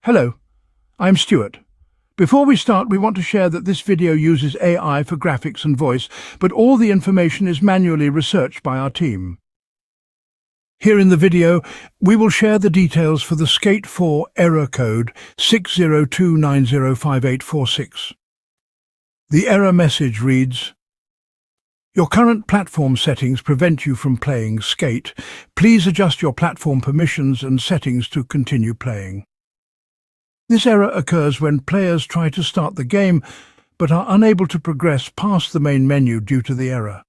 Hello, I'm Stuart. Before we start, we want to share that this video uses AI for graphics and voice, but all the information is manually researched by our team. Here in the video, we will share the details for the Skate 4 error code 602905846. The error message reads, "Your current platform settings prevent you from playing Skate. Please adjust your platform permissions and settings to continue playing." This error occurs when players try to start the game but are unable to progress past the main menu due to the error.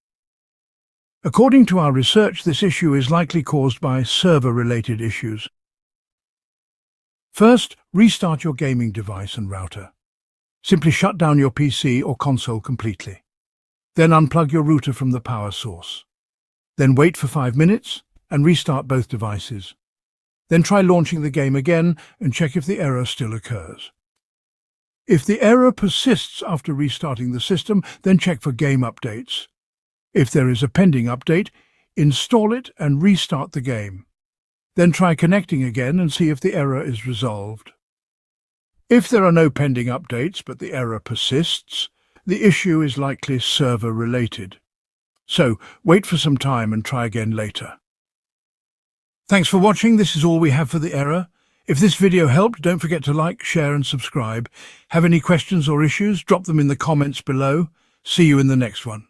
According to our research, this issue is likely caused by server-related issues. First, restart your gaming device and router. Simply shut down your PC or console completely. Then unplug your router from the power source. Then wait for 5 minutes and restart both devices. Then try launching the game again and check if the error still occurs. If the error persists after restarting the system, then check for game updates. If there is a pending update, install it and restart the game. Then try connecting again and see if the error is resolved. If there are no pending updates but the error persists, the issue is likely server-related. So, wait for some time and try again later. Thanks for watching. This is all we have for the error. If this video helped, don't forget to like, share and subscribe. Have any questions or issues? Drop them in the comments below. See you in the next one.